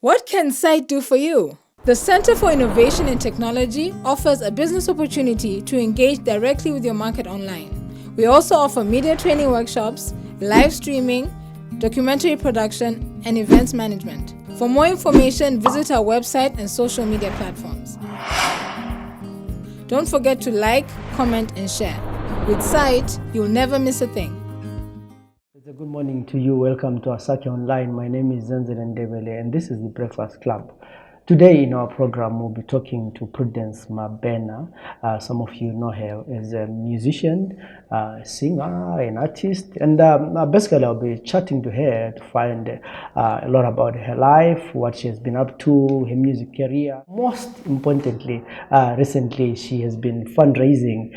What can SITE do for you? The Center for Innovation and Technology offers a business opportunity to engage directly with your market online. We also offer media training workshops, live streaming, documentary production, and events management. For more information, visit our website and social media platforms. Don't forget to like, comment, and share. With SITE, you'll never miss a thing. Good morning to you. Welcome to Asake Online. My name is Zenzele and Ndebele, and this is the Breakfast Club. Today in our program, we'll be talking to Prudence Mabhena. Some of you know her as a musician, a singer, an artist, and basically I'll be chatting to her to find a lot about her life, what she has been up to, her music career. Most importantly, recently she has been fundraising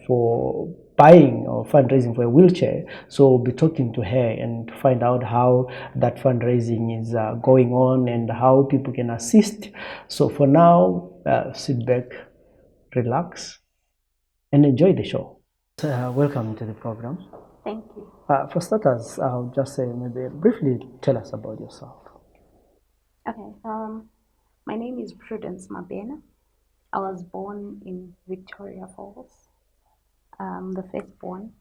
for buying or fundraising for a wheelchair. So we'll be talking to her and to find out how that fundraising is going on and how people can assist. So for now, sit back, relax, and enjoy the show. Welcome to the program. Thank you. For starters, I'll just say maybe briefly tell us about yourself. Okay. My name is Prudence Mabhena. I was born in Victoria Falls. The firstborn.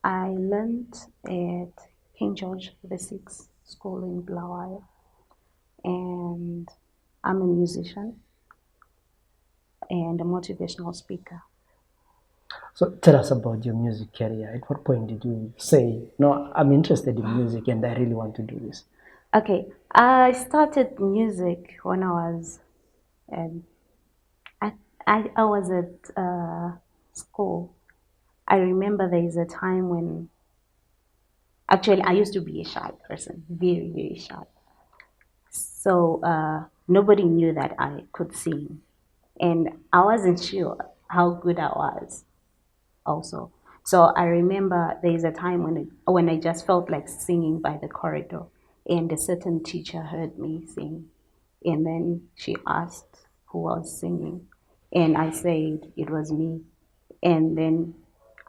I learned at King George VI School in Bulawayo, and I'm a musician and a motivational speaker. So tell us about your music career. At what point did you say, no, I'm interested in music and I really want to do this? Okay, I started music when I was I was at school. I remember there is a time when actually I used to be a shy person, very, very shy. So nobody knew that I could sing. And I wasn't sure how good I was also. So I remember there is a time when I just felt like singing by the corridor, and a certain teacher heard me sing. And then she asked who was singing. And I said it was me. And then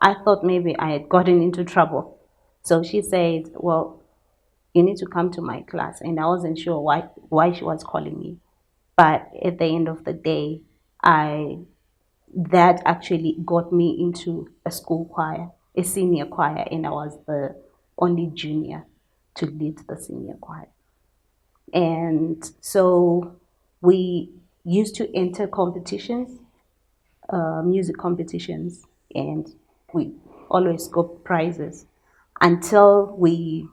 I thought maybe I had gotten into trouble. So she said, well, you need to come to my class. And I wasn't sure why she was calling me. But at the end of the day, that actually got me into a school choir, a senior choir, and I was the only junior to lead the senior choir. And so we used to enter competitions, music competitions, and we always got prizes until we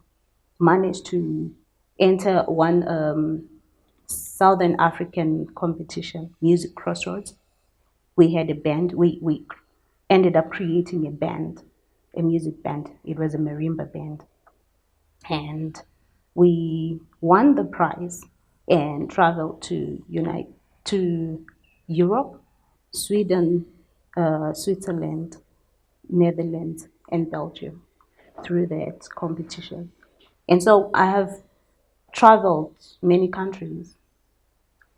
managed to enter one Southern African competition, Music Crossroads. We had a band. We ended up creating a band, a music band. It was a marimba band. And we won the prize and traveled to Europe, Sweden, Switzerland, Netherlands, and Belgium through that competition. And so I have traveled many countries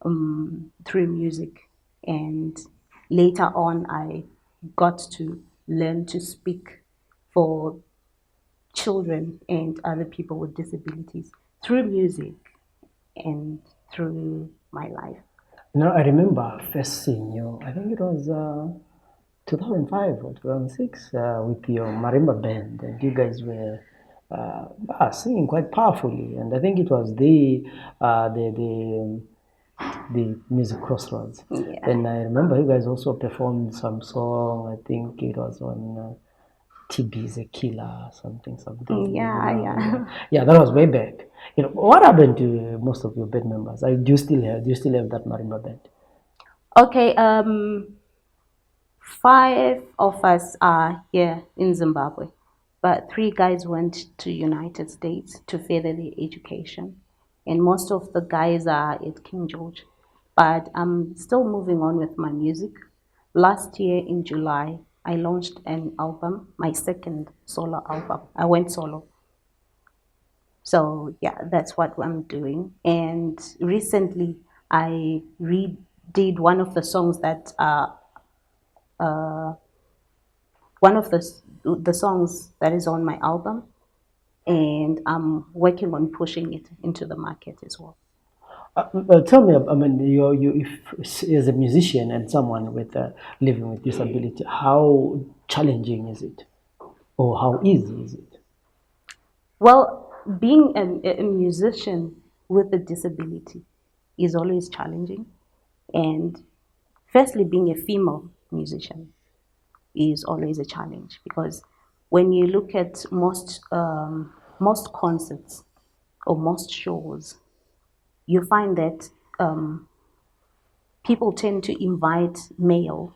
through music, and later on I got to learn to speak for children and other people with disabilities through music and through my life. I remember first seeing you, I think it was 2005 or 2006 with your marimba band, and you guys were singing quite powerfully, and I think it was the Music Crossroads. Yeah. And I remember you guys also performed some song. I think it was on TB's a Killer, something. Yeah, that was way back. What happened to most of your band members? Do you still have that marimba band? Okay, 5 of us are here in Zimbabwe, but 3 guys went to United States to further their education, and most of the guys are at King George. But I'm still moving on with my music. Last year in July, I launched an album, my second solo album. I went solo. So yeah, that's what I'm doing. And recently, I redid one of the songs that one of the songs that is on my album. and I'm working on pushing it into the market as well. Tell me, I mean, if as a musician and someone with living with disability, how challenging is it, or how easy is it? Well, being a musician with a disability is always challenging. And firstly, being a female musician is always a challenge because when you look at most concerts or most shows, you find that people tend to invite male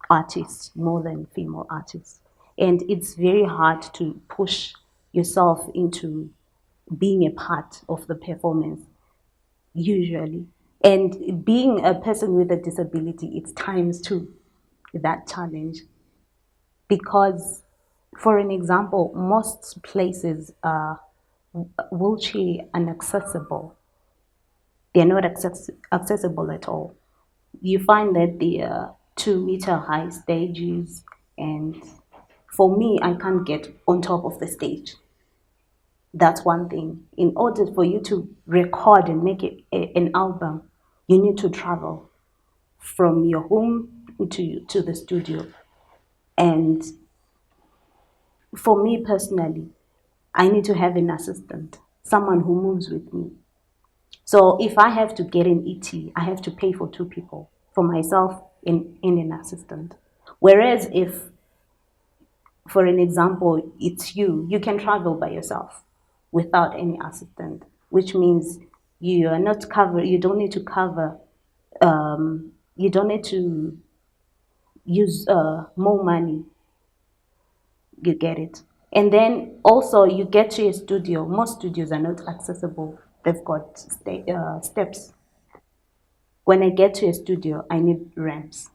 artists more than female artists. And it's very hard to push yourself into being a part of the performance, usually. And being a person with a disability, it's times two that challenge. Because, for an example, most places are wheelchair inaccessible. They're not accessible at all. You find that they are 2 meter high stages, and for me, I can't get on top of the stage. That's one thing. In order for you to record and make an album, you need to travel from your home to the studio. And for me personally, I need to have an assistant, someone who moves with me. So if I have to get an ET, I have to pay for 2 people, for myself and an assistant. Whereas if, for an example, it's you can travel by yourself without any assistant, which means you are not covered, you don't need to cover, you don't need to use more money. You get it. And then also you get to a studio. Most studios are not accessible. They've got steps. When I get to a studio, I need ramps,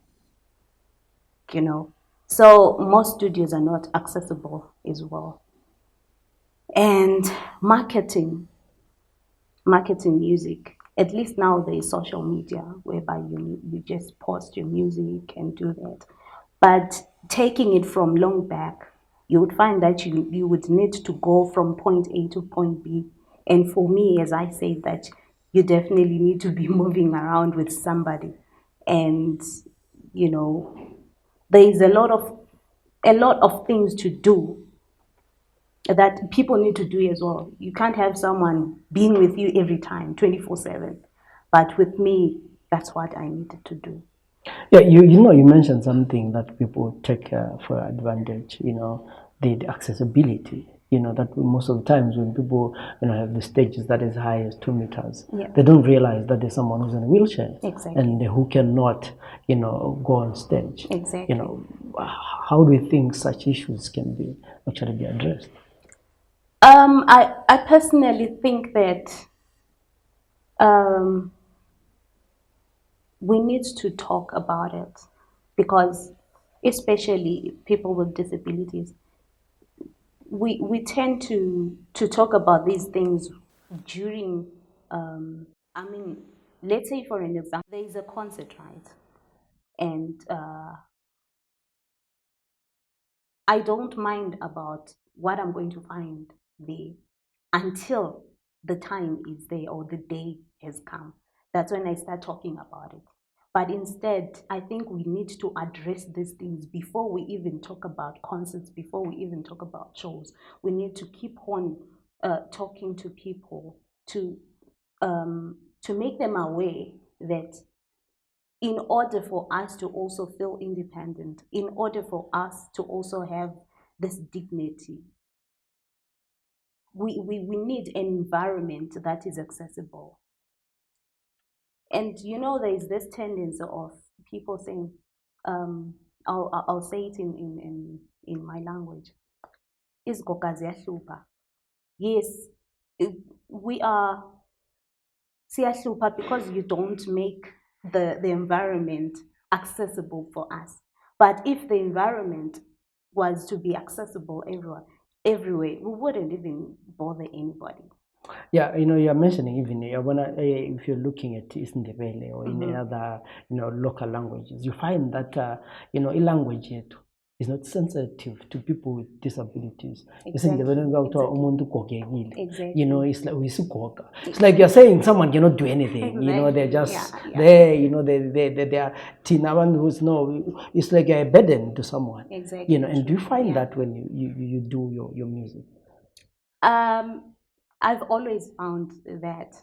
you know. So most studios are not accessible as well. And marketing, marketing music. At least now there is social media whereby you just post your music and do that. But taking it from long back, you would find that you would need to go from point A to point B. And for me, as I say, that you definitely need to be moving around with somebody. And, you know, there is a lot of things to do that people need to do as well. You can't have someone being with you every time, 24/7. But with me, that's what I needed to do. Yeah, you mentioned something that people take for advantage, the accessibility. That most of the times when people, have the stages that is high as 2 meters, Yeah. they don't realize that there's someone who's in a wheelchair Exactly. and who cannot, go on stage. Exactly. How do you think such issues can actually be addressed? I personally think that um, we need to talk about it because, especially people with disabilities, we tend to talk about these things during, I mean, let's say for an example, there is a concert, right? And I don't mind about what I'm going to find there until the time is there or the day has come. That's when I start talking about it. But instead, I think we need to address these things before we even talk about concerts, before we even talk about shows. We need to keep on talking to people to make them aware that in order for us to also feel independent, in order for us to also have this dignity, we need an environment that is accessible. And there is this tendency of people saying, um, I'll say it in my language, "Izigoga ziyahlupha." Yes, we are siyahlupa because you don't make the environment accessible for us. But if the environment was to be accessible everywhere, we wouldn't even bother anybody. Yeah, you're mentioning even if you're looking at Ndebele or in other local languages, you find that language yet is not sensitive to people with disabilities. Exactly. You know, it's like it's like you're saying someone cannot do anything. You know, they're Exactly. just Yeah. there. You know, they are tinawan who's no. It's like a burden to someone. Exactly. You know, and do you True. find Yeah. that when you do your music? I've always found that.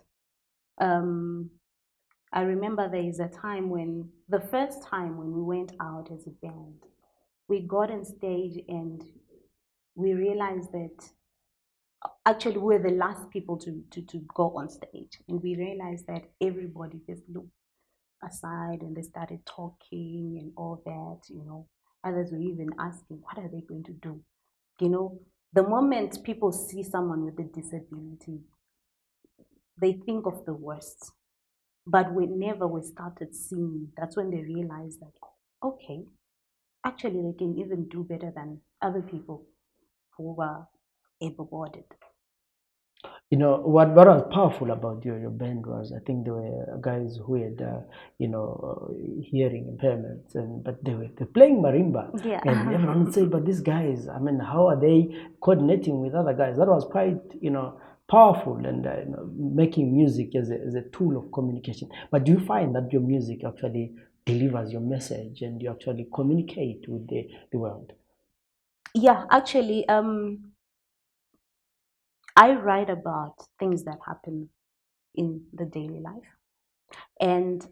I remember there is a time when, the first time when we went out as a band, we got on stage and we realized that actually we're the last people to go on stage. And we realized that everybody just looked aside and they started talking and all that, you know. Others were even asking, what are they going to do? You know, the moment people see someone with a disability, they think of the worst. But whenever we started singing, that's when they realized that, okay, actually they can even do better than other people who were able-bodied. You know what was powerful about your band was, I think there were guys who had hearing impairments, and but they're playing marimba, Yeah. and everyone would say, but these guys, I mean, how are they coordinating with other guys? That was quite powerful, and making music as a tool of communication. But do you find that your music actually delivers your message and you actually communicate with the world? Yeah, actually, I write about things that happen in the daily life. And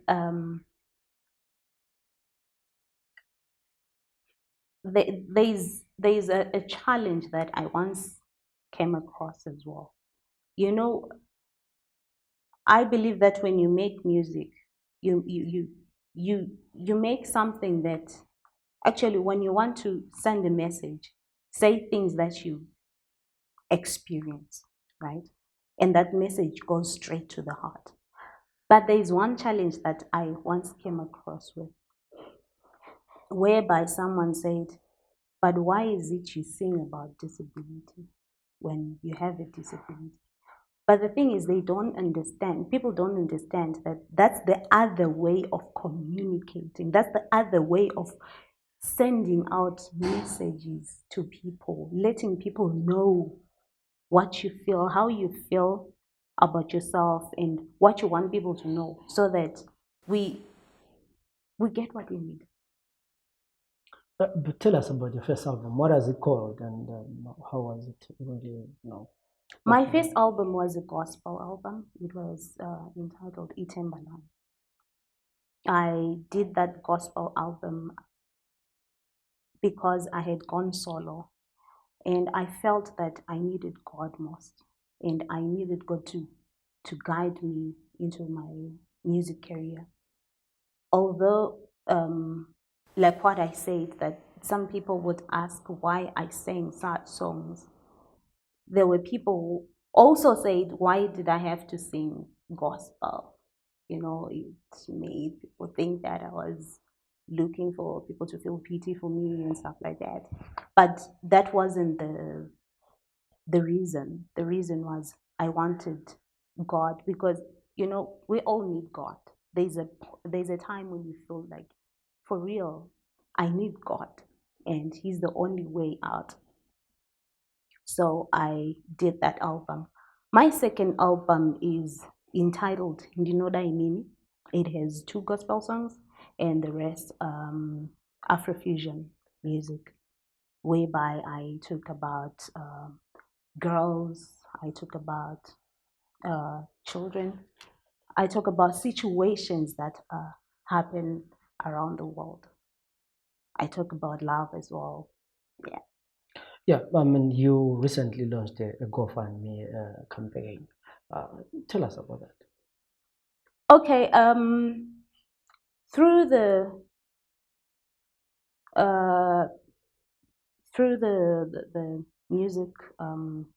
there's a challenge that I once came across as well. You know, I believe that when you make music, you you you you make something that actually, when you want to send a message, say things that you experience, right? And that message goes straight to the heart. But there is one challenge that I once came across with, whereby someone said, but why is it you sing about disability when you have a disability? But the thing is, they don't understand. People don't understand that that's the other way of communicating. That's the other way of sending out messages to people, letting people know what you feel, how you feel about yourself, and what you want people to know, so that we we get what we need. But tell us about your first album. What is it called, and how was it really? My first album was a gospel album. It was entitled Itembalan. I did that gospel album because I had gone solo, and I felt that I needed God most, and I needed God to guide me into my music career. Although, like what I said, that some people would ask why I sang sad songs, there were people who also said, why did I have to sing gospel? You know, it made people think that I was looking for people to feel pity for me and stuff like that. But that wasn't the reason. The reason was I wanted God, because we all need God. There's a there's a time when you feel like, for real, I need God, and He's the only way out. So I did that album. My second album is entitled Ndinoda Imini. It has two gospel songs and the rest Afrofusion music, whereby I talk about girls, I talk about children, I talk about situations that happen around the world. I talk about love as well. Yeah. Yeah, I mean, you recently launched a GoFundMe campaign. Tell us about that. Okay. Through the uh, through the music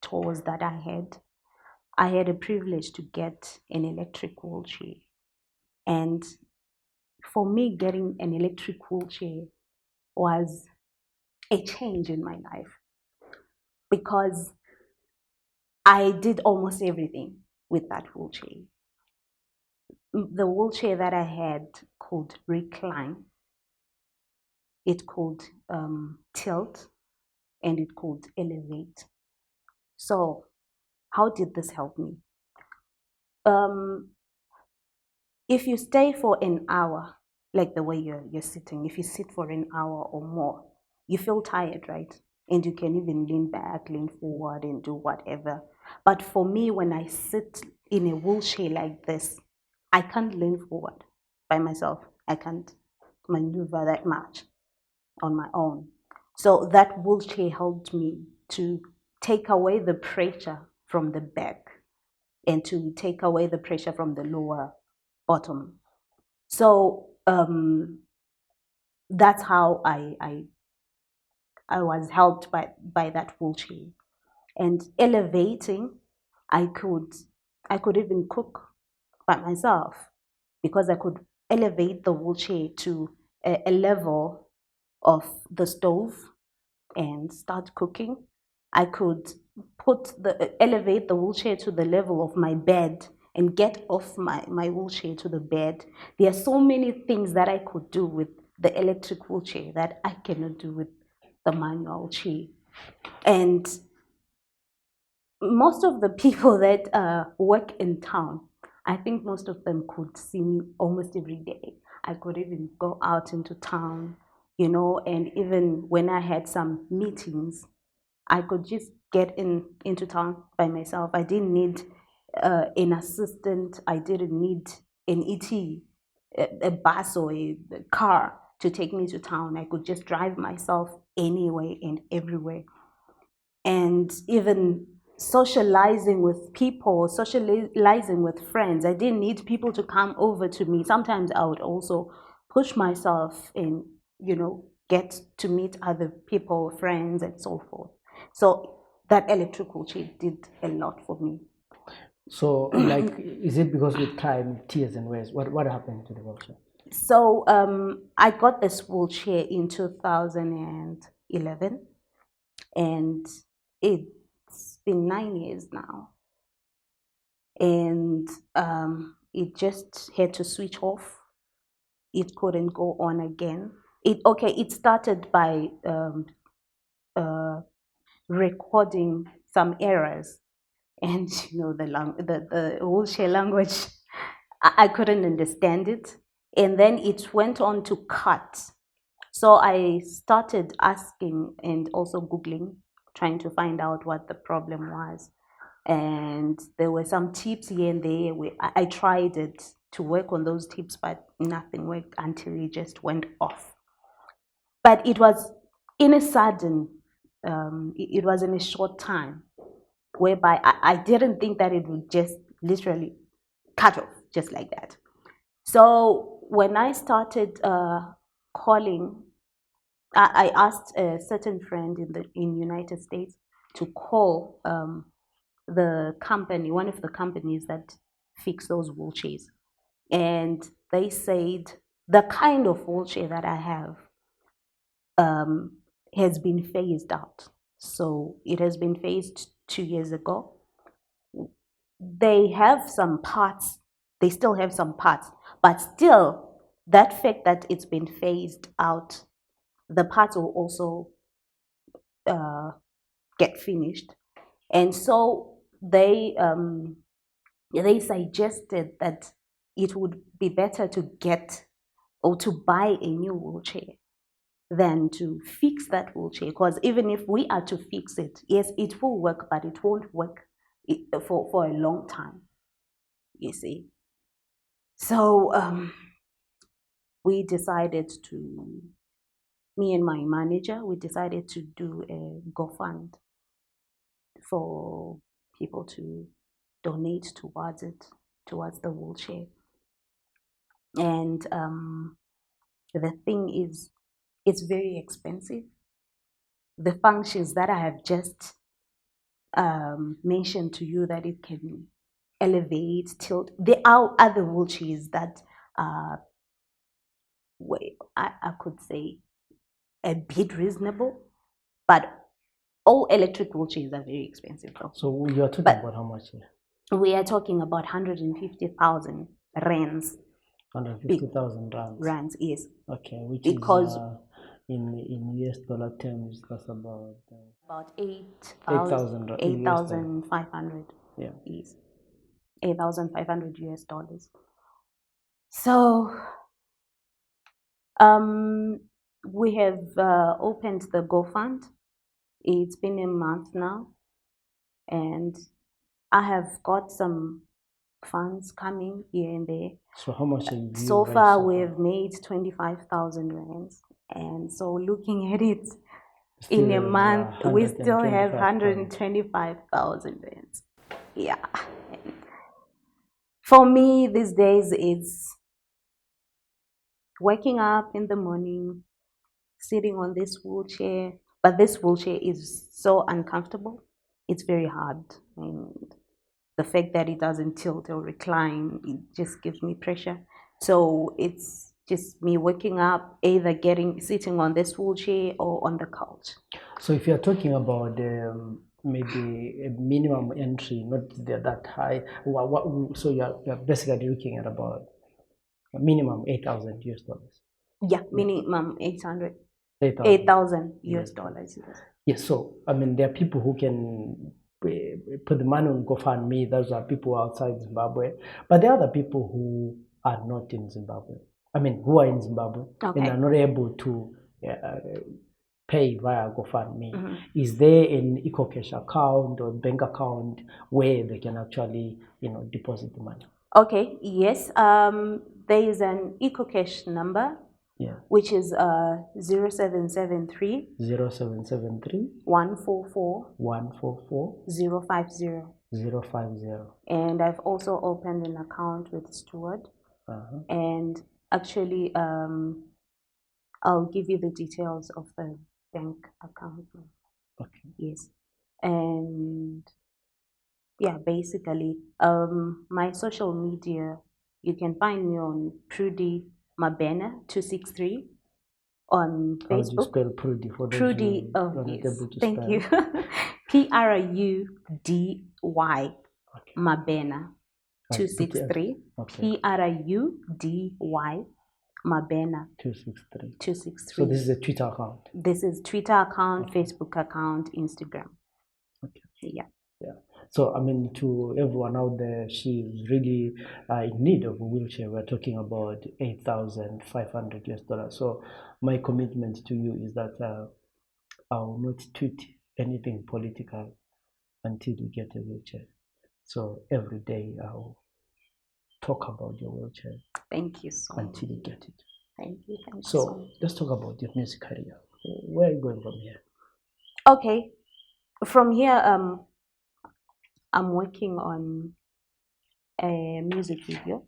tours that I had a privilege to get an electric wheelchair. And for me, getting an electric wheelchair was a change in my life, because I did almost everything with that wheelchair. The wheelchair that I had could recline. it could tilt, and it could elevate. So how did this help me? If you stay for an hour, like the way you're sitting, if you sit for an hour or more, you feel tired, right? And you can even lean back, lean forward, and do whatever. But for me, when I sit in a wheelchair like this, I can't lean forward by myself. I can't maneuver that much on my own. So that wheelchair helped me to take away the pressure from the back and to take away the pressure from the lower bottom. So that's how I was helped by that wheelchair. And elevating, I could even cook by myself because I could elevate the wheelchair to a level of the stove and start cooking. I could elevate the wheelchair to the level of my bed and get off my wheelchair to the bed. There are so many things that I could do with the electric wheelchair that I cannot do with the manual chair. And most of the people that work in town, I think most of them could see me almost every day. I could even go out into town, and even when I had some meetings, I could just get into town by myself. I didn't need an assistant. I didn't need an ET, a bus or a car to take me to town. I could just drive myself anywhere and everywhere. And even socializing with people, socializing with friends, I didn't need people to come over to me. Sometimes I would also push myself and, get to meet other people, friends, and so forth. So that electrical chair did a lot for me. So, like, is it because with time, tears and ways? What happened to the wheelchair? So I got this wheelchair in 2011, and it's been 9 years now. And it just had to switch off. It couldn't go on again. It started by recording some errors, and the wheelchair language, I couldn't understand it, and then it went on to cut. So I started asking and also Googling, trying to find out what the problem was. And there were some tips here and there. I tried it to work on those tips, but nothing worked until it just went off. But it was in a sudden, it was in a short time, whereby I didn't think that it would just literally cut off just like that. So when I started calling, I asked a certain friend in United States to call the company, one of the companies that fix those wheelchairs, and they said the kind of wheelchair that I have has been phased out. So it has been phased 2 years ago. They have some parts, they still have some parts, but still, that fact that it's been phased out, the parts will also get finished. And so they suggested that it would be better to get or to buy a new wheelchair than to fix that wheelchair, because even if we are to fix it, yes, it will work, but it won't work for a long time, you see. So we decided to, me and my manager, we decided to do a GoFund for people to donate towards it, towards the wheelchair. And the thing is, it's very expensive. The functions that I have just mentioned to you, that it can elevate, tilt, there are other wheelchairs that are, I could say, a bit reasonable, but all electric wheelchairs are very expensive though. So you're talking about how much here? We are talking about 150,000 rands. 150,000 rands. Rands, yes. Okay, which because is in US dollar terms, that's about About 8,000 US dollars. 8,500. Yeah. Yes. 8,500 US dollars. So we have opened the GoFund. It's been a month now, and I have got some funds coming here and there. So how much have you So raised far, so we've made 25,000 rands, and so looking at it, Still in a have, month, we still have 125,000. 125,000 rands. Yeah. For me, these days, it's waking up in the morning, sitting on this wheelchair, but this wheelchair is so uncomfortable. It's very hard, and the fact that it doesn't tilt or recline, it just gives me pressure. So it's just me waking up, either sitting on this wheelchair or on the couch. So if you're talking about maybe a minimum entry, not that high, so you're basically looking at about a minimum 8,000 US dollars. Yeah, minimum 8,000 US dollars. Yes, so I mean, there are people who can put the money on GoFundMe. Those are people outside Zimbabwe, but there are other people who are not in Zimbabwe. I mean, who are in Zimbabwe and are not able to pay via GoFundMe. Is there an EcoCash account or bank account where they can actually, deposit the money? Okay, yes. There is an EcoCash number, which is 0773 0773 144 144 050. 050. And I've also opened an account with Steward. And actually, I'll give you the details of the bank account. Okay. Yes. And yeah, basically, my social media, you can find me on Prudence Mabhena 263 on Facebook. How do you spell Prudy for those Prudy, who are not able to thank spell? you. Prudy Mabhena 263. Prudy Mabhena 263. So this is a Twitter account. This is Twitter account, Facebook account, Instagram. Okay. Yeah. So I mean, to everyone out there, she's really in need of a wheelchair. We're talking about 8,500 US dollars. So my commitment to you is that I will not tweet anything political until you get a wheelchair. So every day I'll talk about your wheelchair. Thank you so much. Until you get it. Thank you. So let's talk about your music career. Where are you going from here? Okay. From here, I'm working on a music video.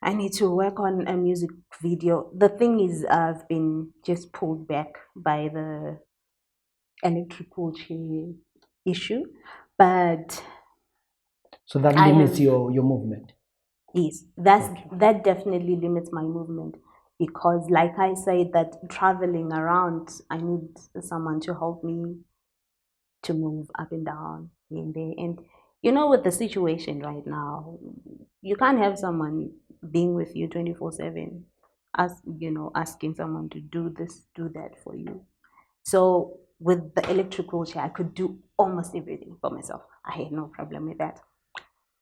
I need to work on a music video. The thing is, I've been just pulled back by the electrical chair issue, but so that limits your movement. Yes, that definitely limits my movement, because, like I said, that traveling around, I need someone to help me to move up and down here and there. And with the situation right now, you can't have someone being with you 24/7, asking someone to do this, do that for you. So with the electrical chair, I could do almost everything for myself. I had no problem with that.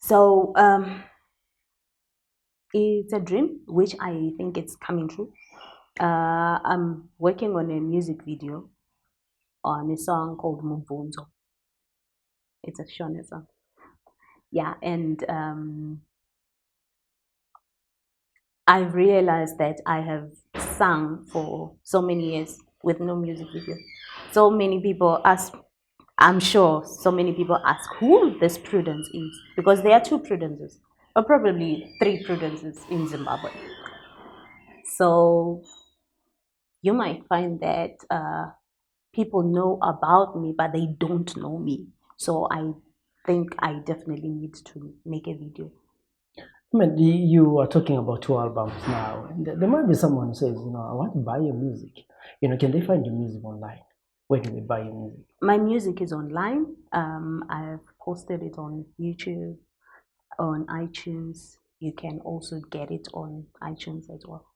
So it's a dream, which I think it's coming true. I'm working on a music video on a song called Muvunzo. It's a Shona song. Yeah, and I've realized that I have sung for so many years with no music video. So many people ask, I'm sure so many people ask who this Prudence is, because there are two Prudences, or probably three Prudences in Zimbabwe. So you might find that people know about me, but they don't know me. So I think I definitely need to make a video. I mean, you are talking about 2 albums now. There might be someone who says, I want to buy your music. Can they find your music online? Where do they buy your music? My music is online. I've posted it on YouTube, on iTunes. You can also get it on iTunes as well.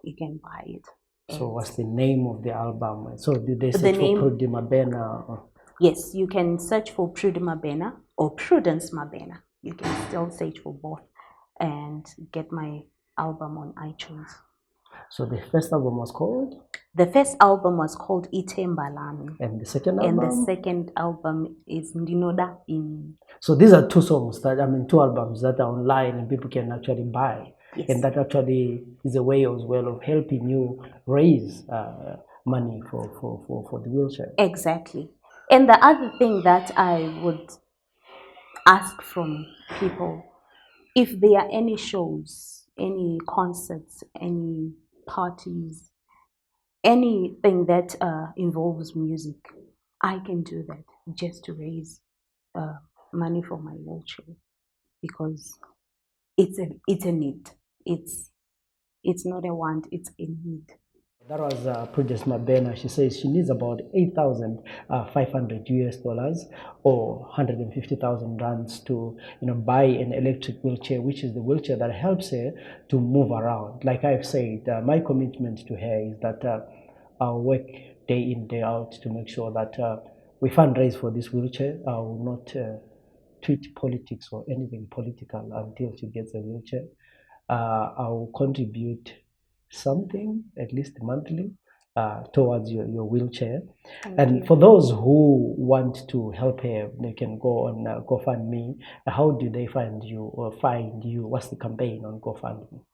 You can buy it. So what's the name of the album? So did they The search for name- Prudence Mabhena? Yes, you can search for Prudence Mabhena or Prudence Mabhena. You can still search for both and get my album on iTunes. So the first album was called? The first album was called Itembalami. And the second And album? the second album is Ndinoda in. So these are two songs that, two albums that are online and people can actually buy. Yes. And that actually is a way as well of helping you raise money for the wheelchair. Exactly. And the other thing that I would ask from people, if there are any shows, any concerts, any parties, anything that involves music, I can do that just to raise money for my wheelchair, because it's a need. It's not a want, it's a need. That was Prudence Mabhena. She says she needs about 8,500 US dollars or 150,000 rands to buy an electric wheelchair, which is the wheelchair that helps her to move around. Like I've said, my commitment to her is that I'll work day in, day out to make sure that we fundraise for this wheelchair. I will not tweet politics or anything political until she gets a wheelchair. I will contribute something at least monthly towards your wheelchair. And for those who want to help her, they can go on GoFundMe. How do they find you or find you? What's the campaign on GoFundMe?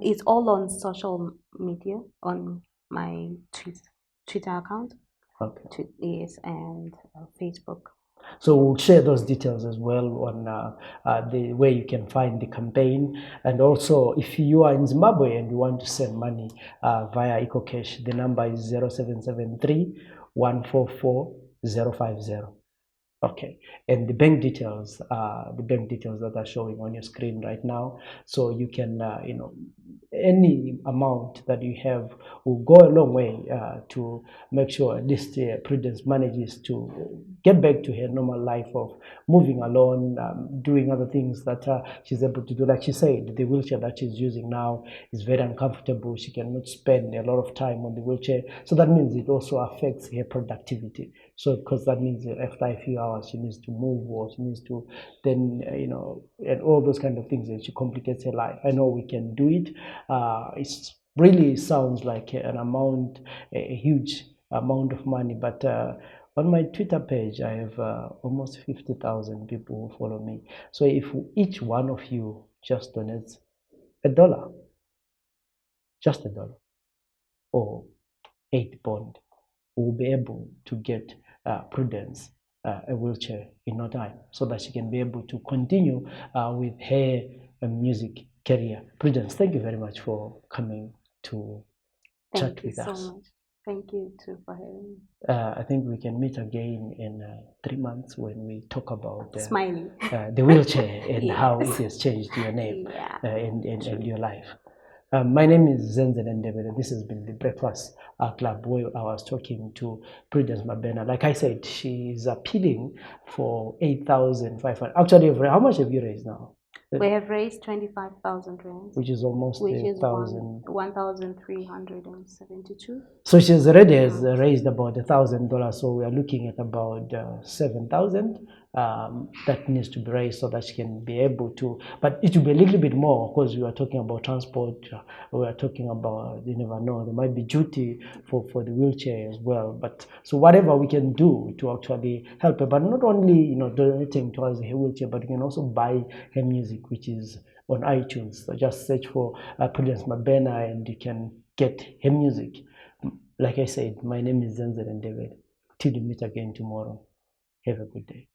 It's all on social media, on my Twitter account. Okay. Yes, and Facebook. So we'll share those details as well on the way you can find the campaign. And also, if you are in Zimbabwe and you want to send money via EcoCash, the number is 0773 144 050. Okay, and the bank details that are showing on your screen right now. So you can, any amount that you have will go a long way to make sure this Prudence manages to get back to her normal life of moving alone, doing other things that she's able to do. Like she said, the wheelchair that she's using now is very uncomfortable. She cannot spend a lot of time on the wheelchair. So that means it also affects her productivity. So, because that means that after a few hours, she needs to move, or she needs to then, and all those kind of things, and she complicates her life. I know we can do it. It really sounds like a huge amount of money, but on my Twitter page, I have almost 50,000 people who follow me. So if each one of you just donates $1, just $1, or 8 bond, we'll be able to get Prudence a wheelchair in no time, so that she can be able to continue with her music career. Prudence, thank you very much for coming to chat with us. Thank you so much. Thank you too for having me. I think we can meet again in 3 months when we talk about Smiling. the wheelchair and Yes. how it has changed your name Yeah. and your life. My name is Zenzele Ndebele. This has been the Breakfast Club, where I was talking to Prudence Mabhena. Like I said, she's appealing for 8,500. Actually, how much have you raised now? We have raised 25,000 rands, Which is almost which is 1,000. 1,372. So she's already has raised about $1,000. So we are looking at about 7,000 that needs to be raised so that she can be able to. But it will be a little bit more, because we are talking about transport. We are talking about, you never know, there might be duty for the wheelchair as well. But so whatever we can do to actually help her, but not only donating towards her wheelchair, but you can also buy her music, which is on iTunes. So just search for Prudence Mabhena and you can get her music. Like I said, my name is Zenzele Ndebele. Till we meet again tomorrow. Have a good day.